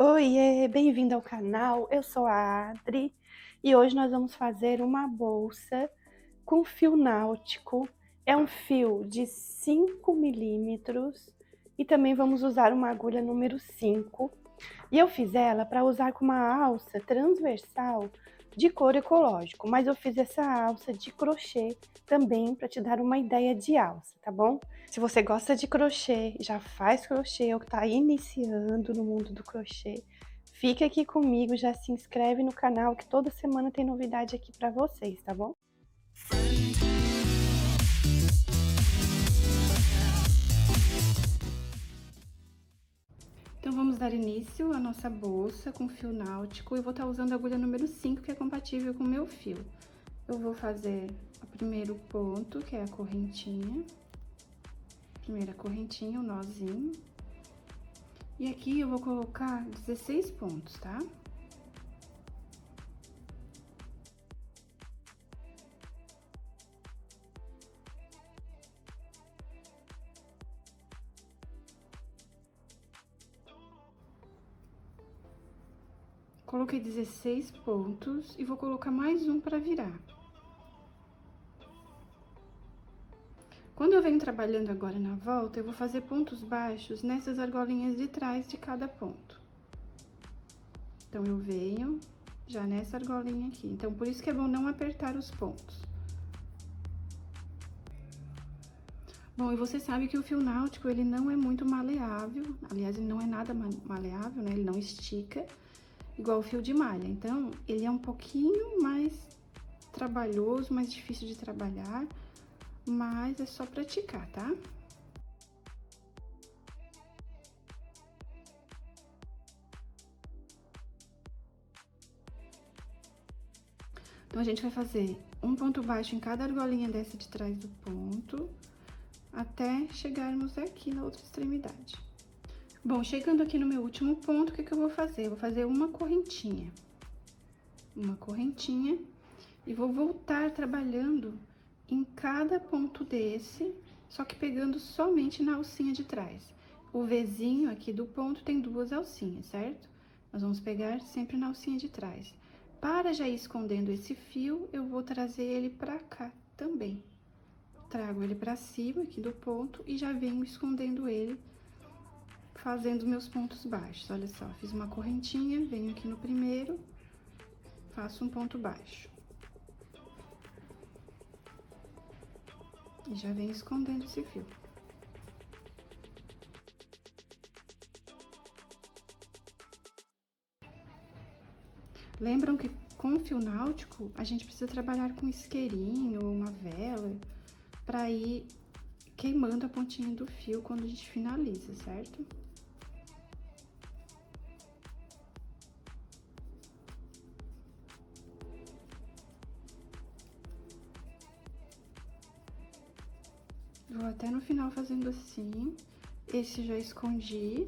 Oiê, bem-vindo ao canal. Eu sou a Adri e hoje nós vamos fazer uma bolsa com fio náutico. É um fio de 5 milímetros e também vamos usar uma agulha número 5. E eu fiz ela para usar com uma alça transversal de couro ecológico, mas eu fiz essa alça de crochê também para te dar uma ideia de alça, tá bom? Se você gosta de crochê, já faz crochê ou tá iniciando no mundo do crochê, fica aqui comigo, já se inscreve no canal que toda semana tem novidade aqui para vocês, tá bom? Então vamos dar início à nossa bolsa com fio náutico e vou estar usando a agulha número 5, que é compatível com o meu fio. Eu vou fazer o primeiro ponto, que é a correntinha. Primeira correntinha, o nozinho. E aqui eu vou colocar 16 pontos, tá? Coloquei 16 pontos e vou colocar mais um para virar. Quando eu venho trabalhando agora na volta, eu vou fazer pontos baixos nessas argolinhas de trás de cada ponto. Então, eu venho já nessa argolinha aqui. Então, por isso que é bom não apertar os pontos. Bom, e você sabe que o fio náutico, ele não é muito maleável. Aliás, ele não é nada maleável, né? Ele não estica, igual o fio de malha. Então, ele é um pouquinho mais trabalhoso, mais difícil de trabalhar, mas é só praticar, tá? Então, a gente vai fazer um ponto baixo em cada argolinha dessa de trás do ponto, até chegarmos aqui na outra extremidade. Bom, chegando aqui no meu último ponto, o que que eu vou fazer? Eu vou fazer uma correntinha. Uma correntinha e vou voltar trabalhando em cada ponto desse, só que pegando somente na alcinha de trás. O Vzinho aqui do ponto tem duas alcinhas, certo? Nós vamos pegar sempre na alcinha de trás. Para já ir escondendo esse fio, eu vou trazer ele pra cá também. Trago ele pra cima aqui do ponto e já venho escondendo ele, fazendo meus pontos baixos. Olha só, fiz uma correntinha, venho aqui no primeiro, faço um ponto baixo. E já venho escondendo esse fio. Lembram que com o fio náutico, a gente precisa trabalhar com isqueirinho ou uma vela para ir queimando a pontinha do fio quando a gente finaliza, certo? Vou até no final fazendo assim. Esse já escondi.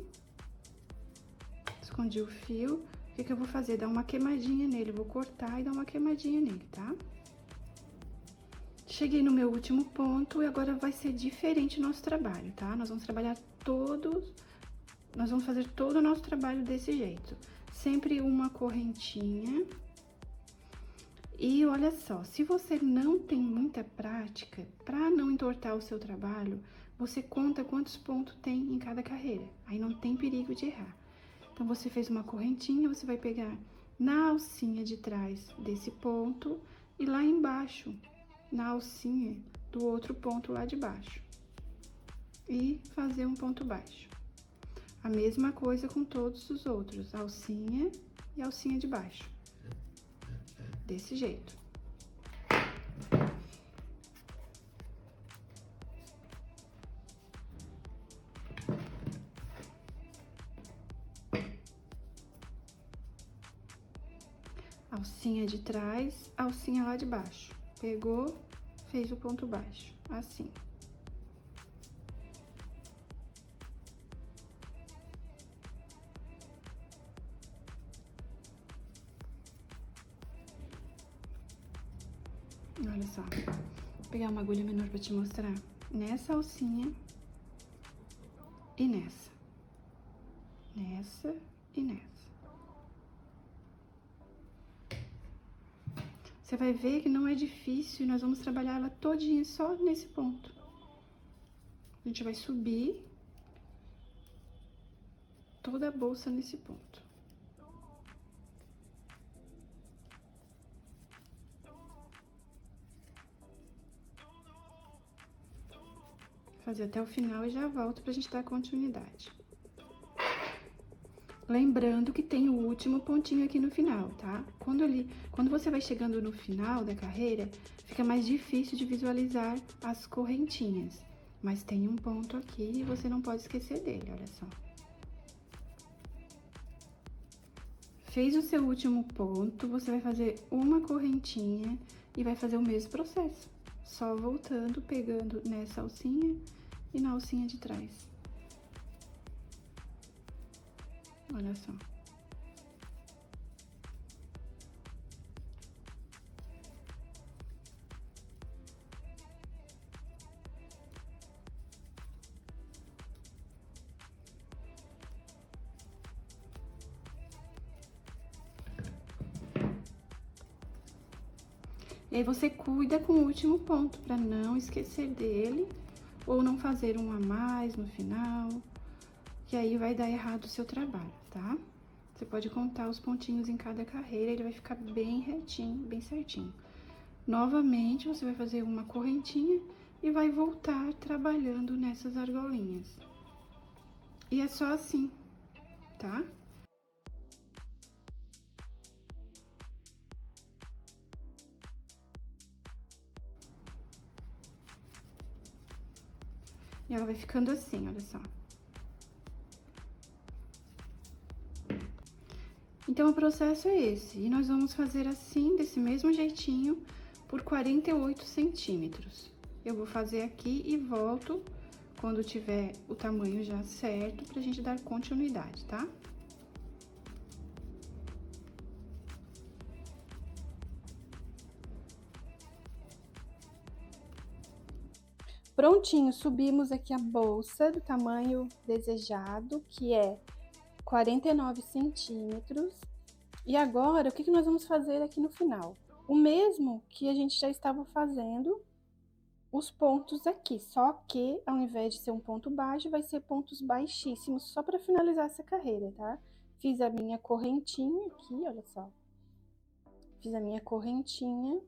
Escondi o fio. O que que eu vou fazer? Dar uma queimadinha nele. Vou cortar e dar uma queimadinha nele, tá? Cheguei no meu último ponto e agora vai ser diferente o nosso trabalho, tá? Nós vamos trabalhar nós vamos fazer todo o nosso trabalho desse jeito. Sempre uma correntinha. E olha só, se você não tem muita prática, para não entortar o seu trabalho, você conta quantos pontos tem em cada carreira. Aí não tem perigo de errar. Então, você fez uma correntinha, você vai pegar na alcinha de trás desse ponto e lá embaixo, na alcinha do outro ponto lá de baixo. E fazer um ponto baixo. A mesma coisa com todos os outros, alcinha e alcinha de baixo. Desse jeito. Alcinha de trás, alcinha lá de baixo. Pegou, fez o ponto baixo, assim. Olha só, vou pegar uma agulha menor pra te mostrar. Nessa alcinha e nessa. Nessa e nessa. Você vai ver que não é difícil e nós vamos trabalhar ela todinha só nesse ponto. A gente vai subir toda a bolsa nesse ponto. Fazer até o final e já volto pra gente dar continuidade. Lembrando que tem o último pontinho aqui no final, tá? Quando você vai chegando no final da carreira, fica mais difícil de visualizar as correntinhas. Mas tem um ponto aqui e você não pode esquecer dele, olha só. Fez o seu último ponto, você vai fazer uma correntinha e vai fazer o mesmo processo. Só voltando, pegando nessa alcinha e na alcinha de trás. Olha só. E aí, você cuida com o último ponto, pra não esquecer dele, ou não fazer um a mais no final, que aí vai dar errado o seu trabalho, tá? Você pode contar os pontinhos em cada carreira, ele vai ficar bem retinho, bem certinho. Novamente, você vai fazer uma correntinha e vai voltar trabalhando nessas argolinhas. E é só assim, tá? E ela vai ficando assim, olha só. Então, o processo é esse. E nós vamos fazer assim, desse mesmo jeitinho, por 48 centímetros. Eu vou fazer aqui e volto quando tiver o tamanho já certo, pra gente dar continuidade, tá? Prontinho, subimos aqui a bolsa do tamanho desejado, que é 49 centímetros. E agora, o que nós vamos fazer aqui no final? O mesmo que a gente já estava fazendo os pontos aqui, só que ao invés de ser um ponto baixo, vai ser pontos baixíssimos, só para finalizar essa carreira, tá? Fiz a minha correntinha aqui, olha só. Fiz a minha correntinha.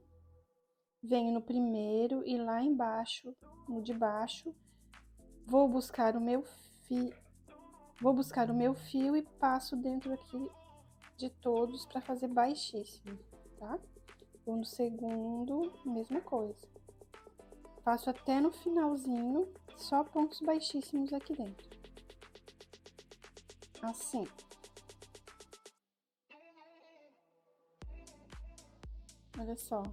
Venho no primeiro e lá embaixo, no de baixo, vou buscar o meu fio e passo dentro aqui de todos para fazer baixíssimo, tá? Vou no segundo, mesma coisa. Passo até no finalzinho, só pontos baixíssimos aqui dentro. Assim. Olha só.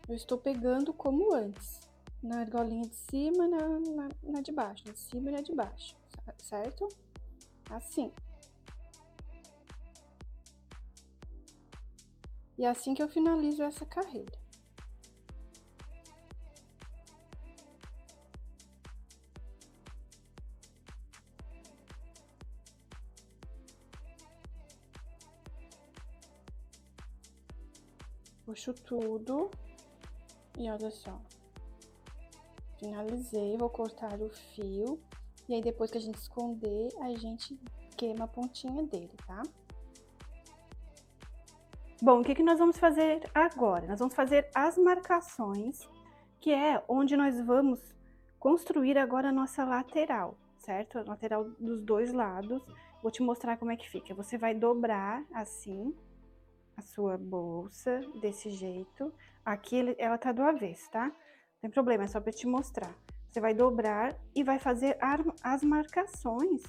Eu estou pegando como antes, na argolinha de cima, na de baixo, de cima e na de baixo, certo? Assim. E é assim que eu finalizo essa carreira. Puxo tudo. E olha só, finalizei, vou cortar o fio, e aí depois que a gente esconder, a gente queima a pontinha dele, tá? Bom, o que nós vamos fazer agora? Nós vamos fazer as marcações, que é onde nós vamos construir agora a nossa lateral, certo? A lateral dos dois lados. Vou te mostrar como é que fica. Você vai dobrar assim a sua bolsa, desse jeito. Aqui ela tá do avesso, tá? Não tem problema, é só pra te mostrar. Você vai dobrar e vai fazer as marcações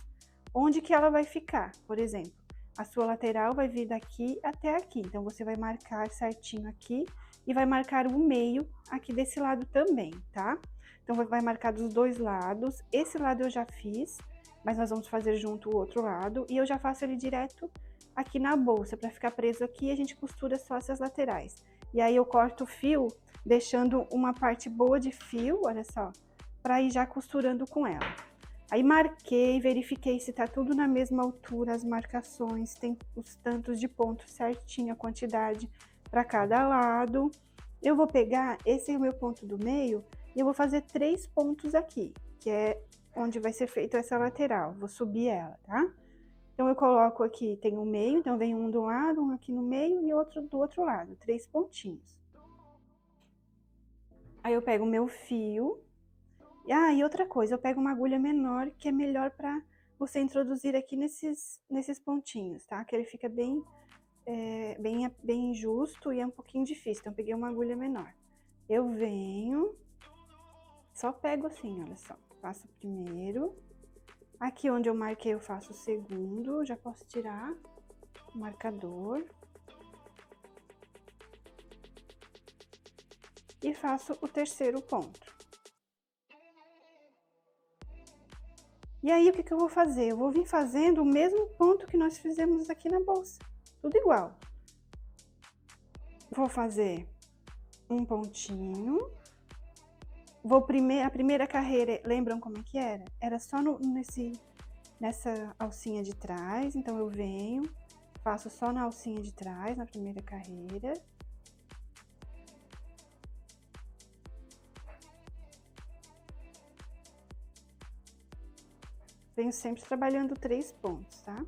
onde que ela vai ficar. Por exemplo, a sua lateral vai vir daqui até aqui. Então, você vai marcar certinho aqui e vai marcar o meio aqui desse lado também, tá? Então, vai marcar dos dois lados. Esse lado eu já fiz, mas nós vamos fazer junto o outro lado. E eu já faço ele direto aqui na bolsa, para ficar preso aqui, a gente costura só essas laterais. E aí, eu corto o fio, deixando uma parte boa de fio, olha só, para ir já costurando com ela. Aí, marquei, verifiquei se tá tudo na mesma altura, as marcações, tem os tantos de pontos certinho, a quantidade. para cada lado. Eu vou pegar, esse é o meu ponto do meio, e eu vou fazer 3 pontos aqui, que é onde vai ser feito essa lateral. Vou subir ela, tá? Então, eu coloco aqui, tem um meio, então vem um do lado, um aqui no meio e outro do outro lado, 3 pontinhos. Aí, eu pego o meu fio. E outra coisa, eu pego uma agulha menor, que é melhor pra você introduzir aqui nesses pontinhos, tá? Que ele fica bem justo e é um pouquinho difícil, então eu peguei uma agulha menor. Eu venho, só pego assim, olha só, faço o primeiro. Aqui onde eu marquei eu faço o segundo, já posso tirar o marcador. E faço o terceiro ponto. E aí, o que eu vou fazer? Eu vou vir fazendo o mesmo ponto que nós fizemos aqui na bolsa, tudo igual. Vou fazer um pontinho. A primeira carreira, lembram como é que era? Era só nessa alcinha de trás, então eu venho, faço só na alcinha de trás, na primeira carreira. Venho sempre trabalhando 3 pontos, tá?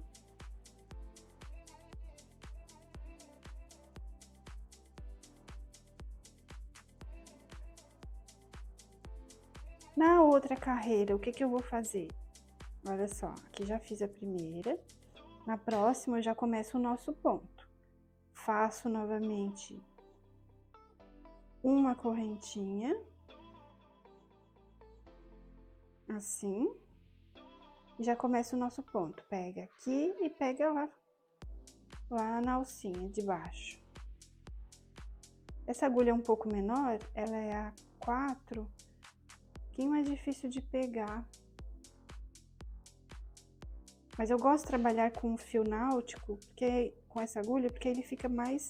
Na outra carreira, o que eu vou fazer? Olha só, aqui já fiz a primeira. Na próxima, eu já começo o nosso ponto. Faço novamente uma correntinha. Assim. E já começa o nosso ponto. Pega aqui e pega lá na alcinha de baixo. Essa agulha é um pouco menor, ela é a 4, um pouquinho mais difícil de pegar. Mas eu gosto de trabalhar com fio náutico, com essa agulha, porque ele fica mais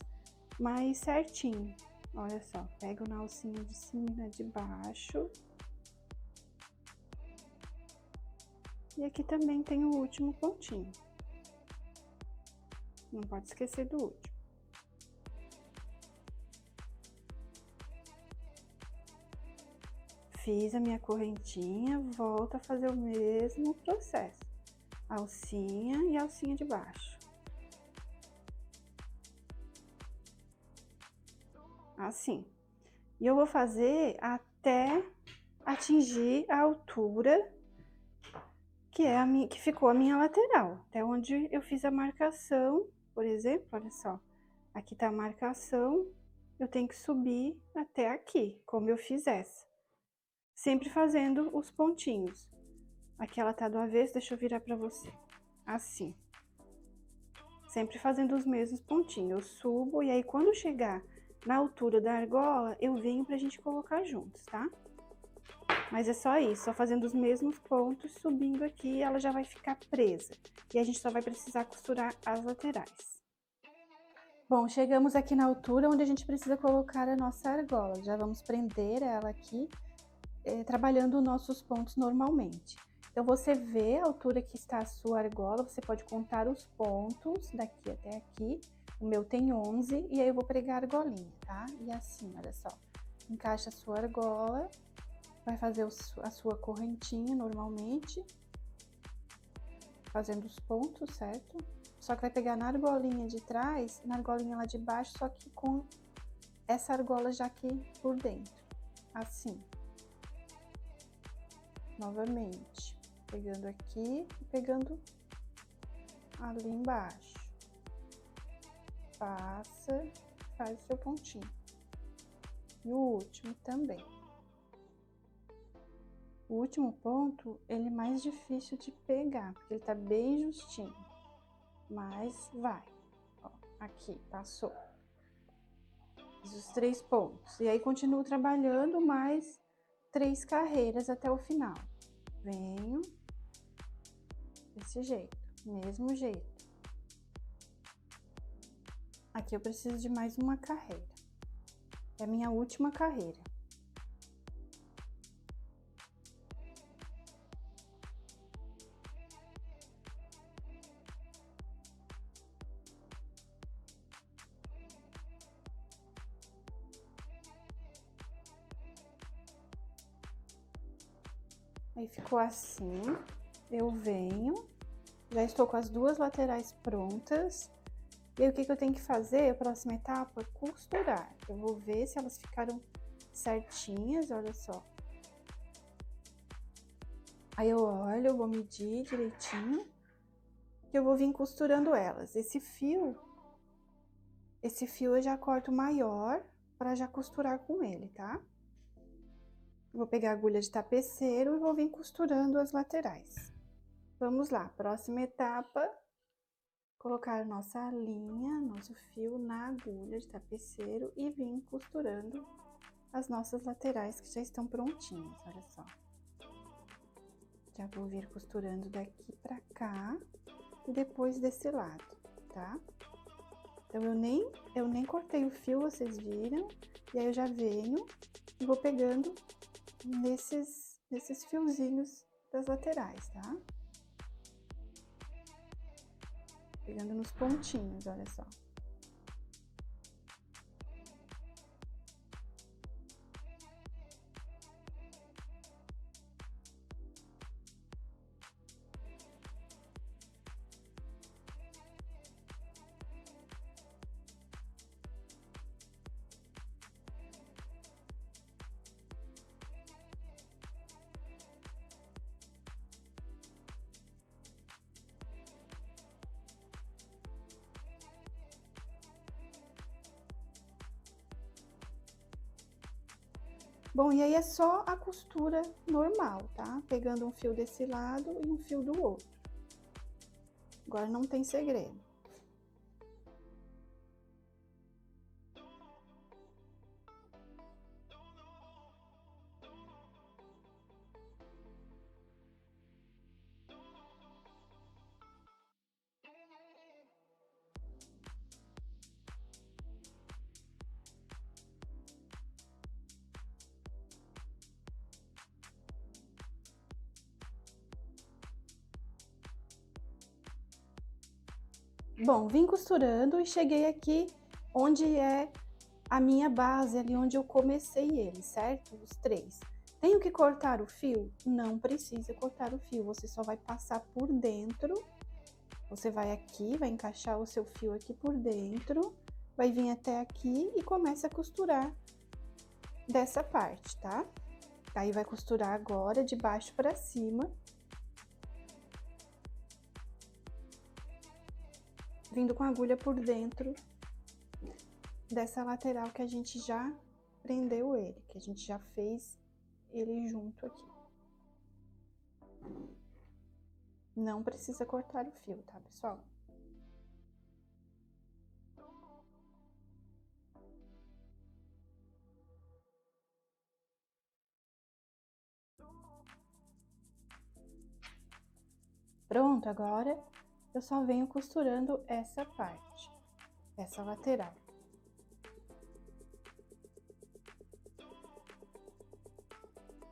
certinho. Olha só, pego na alcinha de cima e na de baixo. E aqui também tem o último pontinho. Não pode esquecer do último. Fiz a minha correntinha, volto a fazer o mesmo processo. Alcinha e alcinha de baixo. Assim. E eu vou fazer até atingir a altura que ficou a minha lateral. Até onde eu fiz a marcação, por exemplo, olha só. Aqui tá a marcação, eu tenho que subir até aqui, como eu fiz essa. Sempre fazendo os pontinhos. Aqui ela tá do avesso, deixa eu virar pra você. Assim. Sempre fazendo os mesmos pontinhos. Eu subo e aí quando chegar na altura da argola, eu venho pra gente colocar juntos, tá? Mas é só isso, só fazendo os mesmos pontos, subindo aqui, ela já vai ficar presa. E a gente só vai precisar costurar as laterais. Bom, chegamos aqui na altura onde a gente precisa colocar a nossa argola. Já vamos prender ela aqui, trabalhando os nossos pontos normalmente. Então, você vê a altura que está a sua argola, você pode contar os pontos daqui até aqui. O meu tem 11, e aí eu vou pregar a argolinha, tá? E assim, olha só, encaixa a sua argola, vai fazer a sua correntinha normalmente, fazendo os pontos, certo? Só que vai pegar na argolinha de trás, na argolinha lá de baixo, só que com essa argola já aqui por dentro, assim. Novamente, pegando aqui e pegando ali embaixo. Passa, faz o seu pontinho. E o último também. O último ponto, ele é mais difícil de pegar, porque ele tá bem justinho. Mas vai. Ó, aqui, passou. Fiz os 3 pontos. E aí, continuo trabalhando mais 3 carreiras até o final. Venho desse jeito, mesmo jeito. Aqui eu preciso de mais uma carreira. É a minha última carreira. Aí ficou assim, eu venho, já estou com as duas laterais prontas. E aí, o que eu tenho que fazer? A próxima etapa é costurar. Eu vou ver se elas ficaram certinhas, olha só. Aí eu olho, eu vou medir direitinho. E eu vou vir costurando elas. Esse fio eu já corto maior para já costurar com ele, tá? Vou pegar a agulha de tapeceiro e vou vir costurando as laterais. Vamos lá, próxima etapa, colocar nossa linha, nosso fio na agulha de tapeceiro e vir costurando as nossas laterais que já estão prontinhas, olha só. Já vou vir costurando daqui pra cá e depois desse lado, tá? Então, eu nem cortei o fio, vocês viram? E aí, eu já venho e vou pegando nesses fiozinhos das laterais, tá? Pegando nos pontinhos, olha só. Bom, e aí é só a costura normal, tá? Pegando um fio desse lado e um fio do outro. Agora não tem segredo. Bom, vim costurando e cheguei aqui onde é a minha base, ali onde eu comecei ele, certo? Os três. Tenho que cortar o fio? Não precisa cortar o fio, você só vai passar por dentro. Você vai aqui, vai encaixar o seu fio aqui por dentro, vai vir até aqui e começa a costurar dessa parte, tá? Aí vai costurar agora de baixo pra cima. Vindo com a agulha por dentro dessa lateral que a gente já prendeu ele, que a gente já fez ele junto aqui. Não precisa cortar o fio, tá, pessoal? Pronto, agora eu só venho costurando essa parte, essa lateral.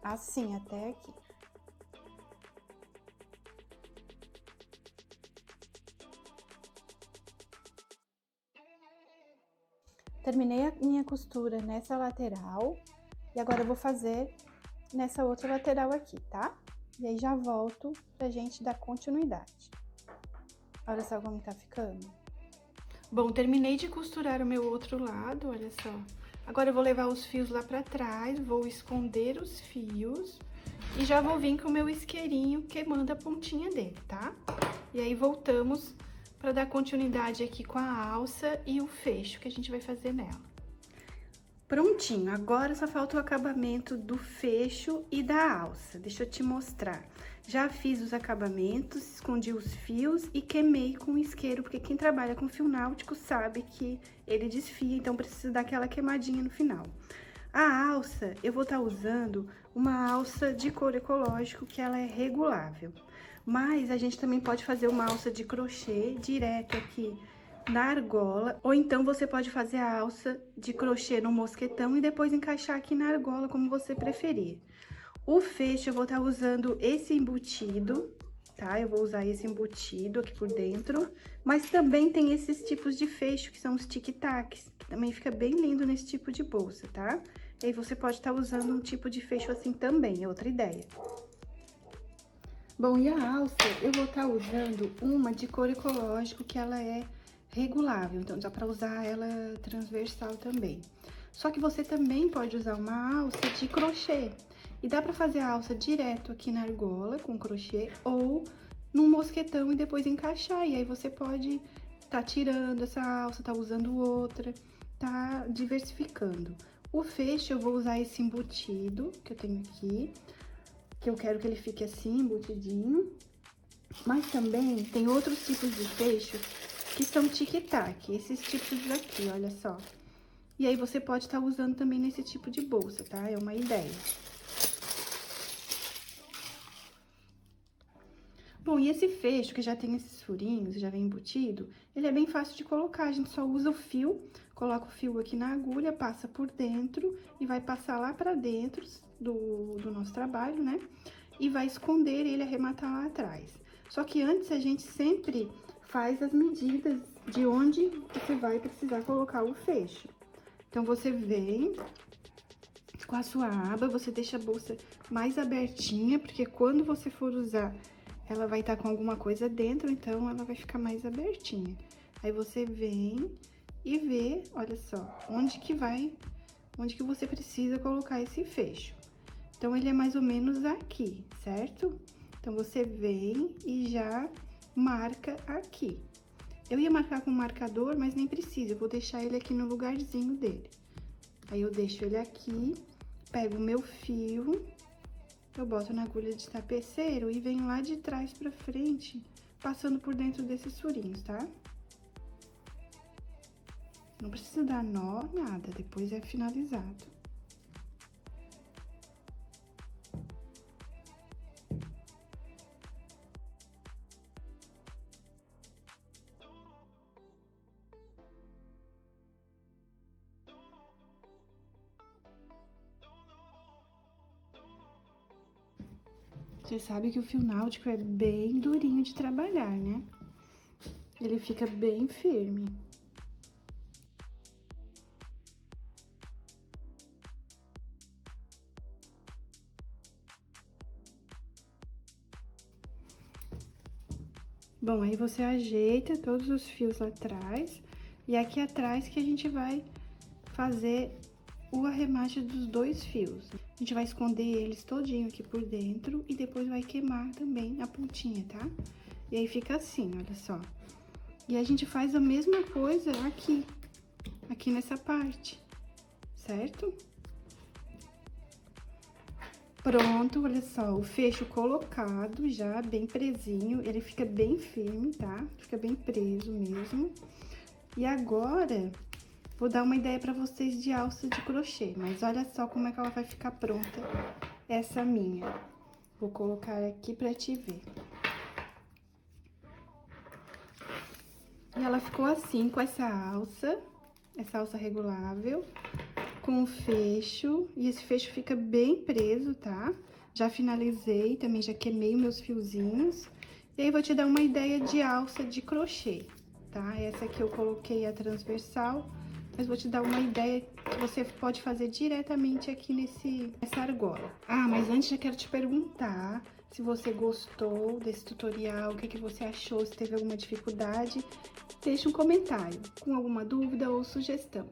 Assim, até aqui. Terminei a minha costura nessa lateral e agora eu vou fazer nessa outra lateral aqui, tá? E aí já volto pra gente dar continuidade. Olha só como tá ficando. Bom, terminei de costurar o meu outro lado, olha só. Agora eu vou levar os fios lá pra trás, vou esconder os fios e já vou vir com o meu isqueirinho queimando a pontinha dele, tá? E aí voltamos pra dar continuidade aqui com a alça e o fecho que a gente vai fazer nela. Prontinho, agora só falta o acabamento do fecho e da alça. Deixa eu te mostrar. Já fiz os acabamentos, escondi os fios e queimei com isqueiro, porque quem trabalha com fio náutico sabe que ele desfia, então precisa dar aquela queimadinha no final. A alça, eu vou estar usando uma alça de couro ecológico, que ela é regulável. Mas a gente também pode fazer uma alça de crochê direto aqui na argola, ou então você pode fazer a alça de crochê no mosquetão e depois encaixar aqui na argola, como você preferir. O fecho eu vou estar usando esse embutido, tá? Eu vou usar esse embutido aqui por dentro, mas também tem esses tipos de fecho, que são os tic-tacs, que também fica bem lindo nesse tipo de bolsa, tá? E aí você pode estar usando um tipo de fecho assim também, é outra ideia. Bom, e a alça, eu vou estar usando uma de couro ecológico, que ela é regulável, então dá pra usar ela transversal também. Só que você também pode usar uma alça de crochê. E dá pra fazer a alça direto aqui na argola, com crochê, ou num mosquetão e depois encaixar. E aí você pode tá tirando essa alça, tá usando outra, tá diversificando. O fecho eu vou usar esse embutido que eu tenho aqui, que eu quero que ele fique assim, embutidinho. Mas também tem outros tipos de fecho que são tic-tac, esses tipos daqui, olha só. E aí você pode estar usando também nesse tipo de bolsa, tá? É uma ideia. Bom, e esse fecho que já tem esses furinhos, já vem embutido, ele é bem fácil de colocar, a gente só usa o fio, coloca o fio aqui na agulha, passa por dentro e vai passar lá pra dentro do nosso trabalho, né? E vai esconder ele, arrematar lá atrás. Só que antes a gente sempre faz as medidas de onde você vai precisar colocar o fecho. Então, você vem com a sua aba, você deixa a bolsa mais abertinha, porque quando você for usar, ela vai estar com alguma coisa dentro, então ela vai ficar mais abertinha. Aí você vem e vê, olha só, onde que você precisa colocar esse fecho. Então, ele é mais ou menos aqui, certo? Então, você vem e já marca aqui. Eu ia marcar com marcador, mas nem precisa, eu vou deixar ele aqui no lugarzinho dele. Aí, eu deixo ele aqui, pego o meu fio, eu boto na agulha de tapeceiro e venho lá de trás pra frente, passando por dentro desses furinhos, tá? Não precisa dar nó, nada, depois é finalizado. Você sabe que o fio náutico é bem durinho de trabalhar, né? Ele fica bem firme. Bom, aí você ajeita todos os fios lá atrás, e aqui atrás que a gente vai fazer o arremate dos dois fios. A gente vai esconder eles todinho aqui por dentro e depois vai queimar também a pontinha, tá? E aí fica assim, olha só. E a gente faz a mesma coisa aqui nessa parte, certo? Pronto, olha só, o fecho colocado já, bem presinho, ele fica bem firme, tá? Fica bem preso mesmo. E agora, vou dar uma ideia pra vocês de alça de crochê, mas olha só como é que ela vai ficar pronta, essa minha. Vou colocar aqui pra te ver. E ela ficou assim, com essa alça regulável, com o fecho, e esse fecho fica bem preso, tá? Já finalizei, também já queimei os meus fiozinhos. E aí, vou te dar uma ideia de alça de crochê, tá? Essa aqui eu coloquei a transversal, mas vou te dar uma ideia que você pode fazer diretamente aqui nessa argola. Ah, mas antes já quero te perguntar se você gostou desse tutorial, o que você achou, se teve alguma dificuldade. Deixa um comentário com alguma dúvida ou sugestão.